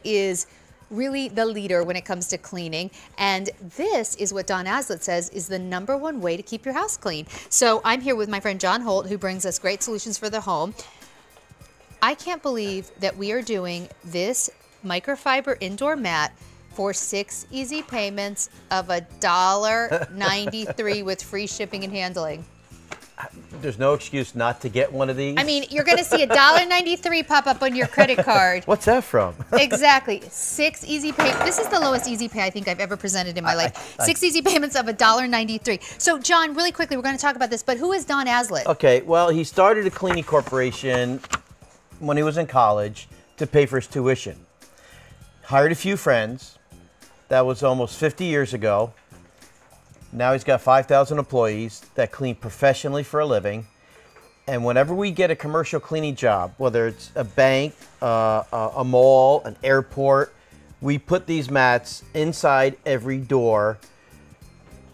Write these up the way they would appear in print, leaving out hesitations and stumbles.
is really the leader when it comes to cleaning. And this is what Don Aslett says is the #1 way to keep your house clean. So I'm here with my friend John Holt, who brings us great solutions for the home. I can't believe that we are doing this microfiber indoor mat for 6 easy payments of $1.93 with free shipping and handling. There's no excuse not to get one of these. I mean, you're going to see $1.93 pop up on your credit card. What's that from? Exactly. 6 easy payments. This is the lowest easy pay I think I've ever presented in my life. 6 easy payments of $1.93. So, John, really quickly, we're going to talk about this, but who is Don Aslett? Okay, well, he started a cleaning corporation when he was in college to pay for his tuition. Hired a few friends. That was almost 50 years ago. Now he's got 5,000 employees that clean professionally for a living. And whenever we get a commercial cleaning job, whether it's a bank, a mall, an airport, we put these mats inside every door,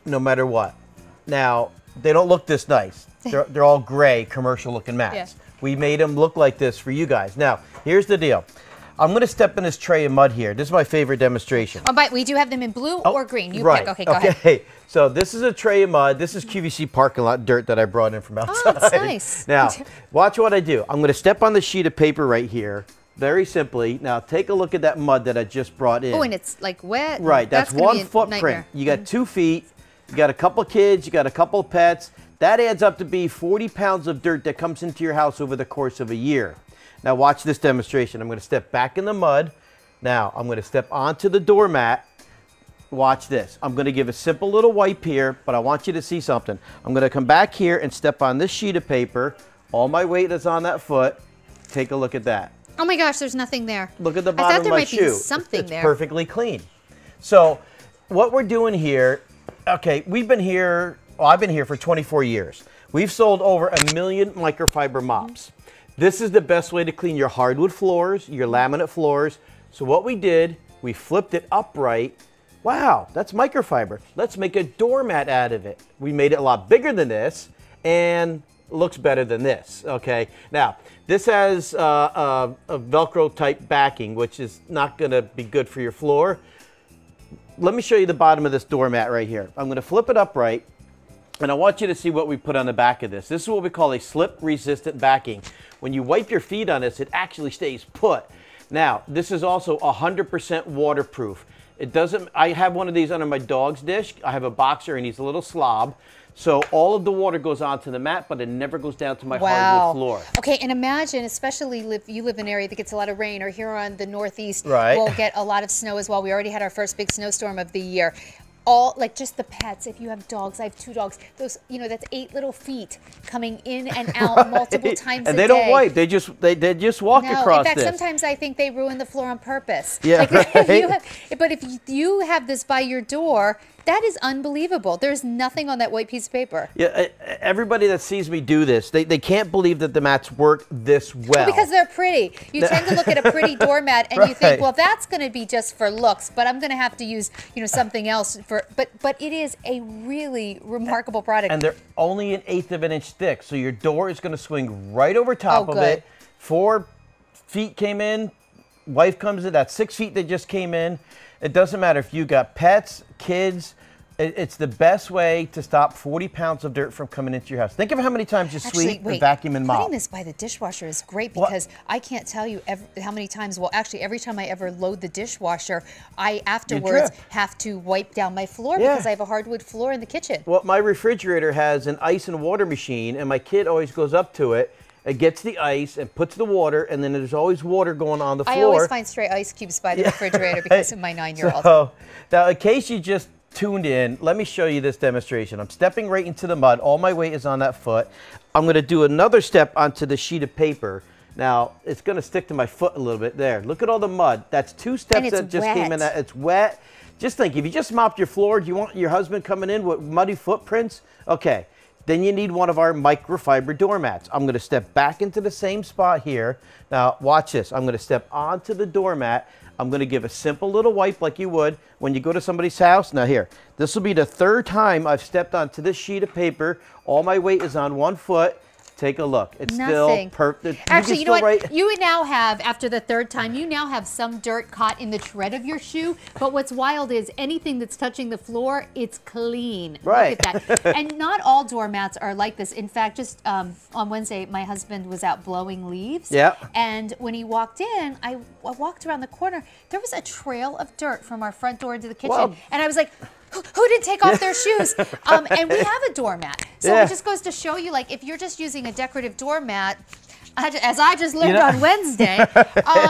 no matter what. Now, they don't look this nice. They're all gray, commercial-looking mats. Yeah. We made them look like this for you guys. Now, here's the deal. I'm going to step in this tray of mud here. This is my favorite demonstration. Oh, but we do have them in blue or green. You pick. Okay, go ahead. Okay, so this is a tray of mud. This is QVC parking lot dirt that I brought in from outside. Oh, that's nice. Now, watch what I do. I'm going to step on the sheet of paper right here, very simply. Now, take a look at that mud that I just brought in. Oh, and it's like wet. Right, that's one footprint. Nightmare. You got 2 feet. You got a couple kids. You got a couple pets. That adds up to be 40 pounds of dirt that comes into your house over the course of a year. Now watch this demonstration. I'm going to step back in the mud. Now I'm going to step onto the doormat. Watch this. I'm going to give a simple little wipe here, but I want you to see something. I'm going to come back here and step on this sheet of paper. All my weight is on that foot. Take a look at that. Oh my gosh, there's nothing there. Look at the bottom of my shoe. I thought there might be something there. It's perfectly clean. So what we're doing here, okay, we've been here, well, I've been here for 24 years. We've sold over 1 million microfiber mops. This is the best way to clean your hardwood floors, your laminate floors. So what we did, we flipped it upright. Wow, that's microfiber. Let's make a doormat out of it. We made it a lot bigger than this and looks better than this, okay? Now, this has a Velcro type backing, which is not gonna be good for your floor. Let me show you the bottom of this doormat right here. I'm gonna flip it upright. And I want you to see what we put on the back of this. This is what we call a slip-resistant backing. When you wipe your feet on this, it actually stays put. Now, this is also 100% waterproof. It doesn't, I have one of these under my dog's dish. I have a boxer and he's a little slob. So all of the water goes onto the mat, but it never goes down to my hardwood floor. Okay, and imagine, especially if you live in an area that gets a lot of rain, or here on the Northeast, right, we'll get a lot of snow as well. We already had our first big snowstorm of the year. All, like just the pets, if you have dogs, I have 2 dogs, those, you know, that's 8 little feet coming in and out multiple times a day. And they don't wipe, they just walk across in fact, this. Sometimes I think they ruin the floor on purpose. Yeah, like, right? But if you have this by your door, that is unbelievable. There's nothing on that white piece of paper. Yeah, everybody that sees me do this, they can't believe that the mats work this well. Because they're pretty. You tend to look at a pretty doormat and you think, well, that's going to be just for looks, but I'm going to have to use, you know, something else for. But it is a really remarkable product. And they're only 1/8 of an inch thick, so your door is going to swing right over top of it. 4 feet came in, wife comes in. That's 6 feet that just came in. It doesn't matter if you got pets, kids. It's the best way to stop 40 pounds of dirt from coming into your house. Think of how many times you sweep and vacuum and mop. Putting this by the dishwasher is great because I can't tell you how many times, well, actually, every time I ever load the dishwasher, I afterwards have to wipe down my floor because I have a hardwood floor in the kitchen. Well, my refrigerator has an ice and water machine, and my kid always goes up to it. It gets the ice and puts the water, and then there's always water going on the floor. I always find stray ice cubes by the refrigerator because of my 9-year-old. So, now, in case you just tuned in, let me show you this demonstration. I'm stepping right into the mud. All my weight is on that foot. I'm going to do another step onto the sheet of paper. Now, it's going to stick to my foot a little bit there. Look at all the mud. That's 2 steps that just came in. It's wet. Just think, if you just mopped your floor, do you want your husband coming in with muddy footprints? Okay. Then you need one of our microfiber doormats. I'm going to step back into the same spot here. Now, watch this. I'm going to step onto the doormat. I'm going to give a simple little wipe like you would when you go to somebody's house. Now here, this will be the 3rd time I've stepped onto this sheet of paper. All my weight is on 1 foot. Take a look. It's Nothing. still perfect. Actually, you know what? You now have, after the third time, you now have some dirt caught in the tread of your shoe. But what's wild is anything that's touching the floor, it's clean. Right. Look at that. And not all doormats are like this. In fact, just on Wednesday, my husband was out blowing leaves. Yeah. And when he walked in, I walked around the corner. There was a trail of dirt from our front door into the kitchen. Well, and I was like, who did take off their shoes? And we have a doormat. So it just goes to show you, like, if you're just using a decorative doormat, as I just learned on Wednesday,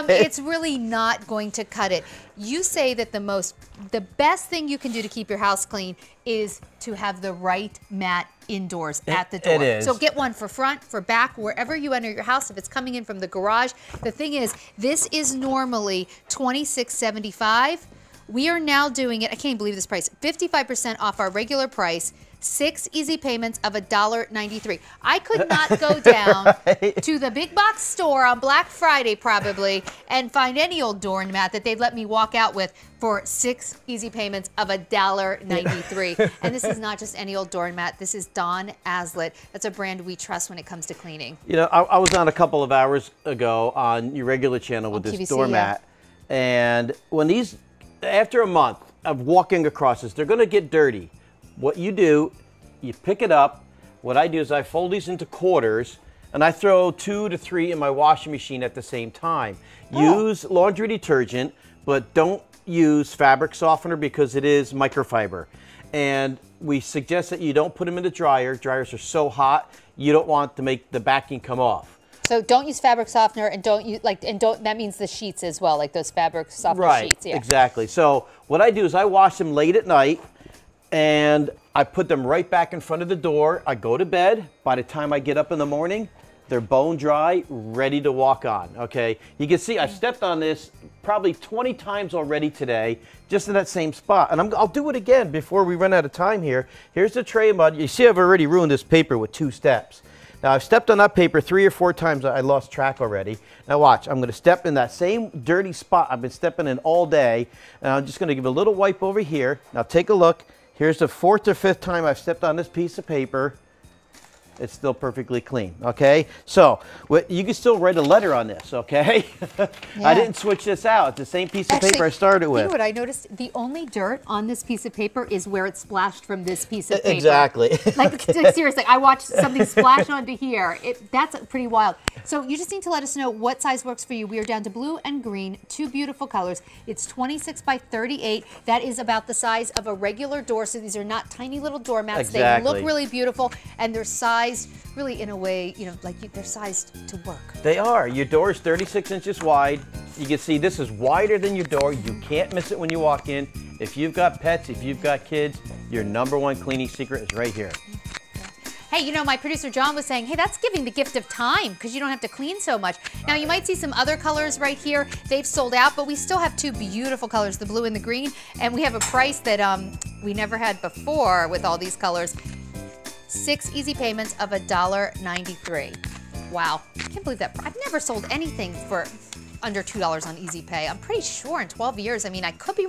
it's really not going to cut it. You say that the best thing you can do to keep your house clean is to have the right mat indoors at the door. It is. So get one for front, for back, wherever you enter your house. If it's coming in from the garage, the thing is, this is normally $26.75. We are now doing it, I can't believe this price, 55% off our regular price, 6 easy payments of $1.93. I could not go down to the big box store on Black Friday probably and find any old doormat that they'd let me walk out with for 6 easy payments of $1.93. And this is not just any old doormat. This is Don Aslett. That's a brand we trust when it comes to cleaning. You know, I was on a couple of hours ago on your regular channel with this QVC, doormat. And when these, after a month of walking across this, they're going to get dirty. What you do, you pick it up. What I do is I fold these into quarters and I throw 2 to 3 in my washing machine at the same time. Use laundry detergent, but don't use fabric softener because it is microfiber. And we suggest that you don't put them in the dryer. Dryers are so hot, you don't want to make the backing come off. So don't use fabric softener, and that means the sheets as well, like those fabric softener sheets. Yeah. Exactly. So what I do is I wash them late at night and I put them right back in front of the door. I go to bed. By the time I get up in the morning, they're bone dry, ready to walk on. Okay. You can see I've stepped on this probably 20 times already today, just in that same spot. And I'll do it again before we run out of time here. Here's the tray of mud. You see I've already ruined this paper with 2 steps. Now, I've stepped on that paper 3 or 4 times. I lost track already. Now, watch. I'm going to step in that same dirty spot I've been stepping in all day. And I'm just going to give a little wipe over here. Now, take a look. Here's the 4th or 5th time I've stepped on this piece of paper. It's still perfectly clean, okay? So, you can still write a letter on this, okay? Yeah. I didn't switch this out. It's the same piece of paper I started with. You know what I noticed? The only dirt on this piece of paper is where it splashed from this piece of paper. Exactly. Like seriously, I watched something splash onto here. That's pretty wild. So you just need to let us know what size works for you. We are down to blue and green, 2 beautiful colors. It's 26 by 38. That is about the size of a regular door. So these are not tiny little doormats. Exactly. They look really beautiful, and they're sized really in a way, you know, like they're sized to work. They are. Your door is 36 inches wide. You can see this is wider than your door. You can't miss it when you walk in. If you've got pets, if you've got kids, your #1 cleaning secret is right here. Hey, you know, my producer John was saying, hey, that's giving the gift of time because you don't have to clean so much. Now, you might see some other colors right here. They've sold out, but we still have 2 beautiful colors, the blue and the green. And we have a price that we never had before with all these colors. 6 easy payments of $1.93. Wow, I can't believe that. I've never sold anything for under $2 on Easy Pay. I'm pretty sure in 12 years, I mean, I could be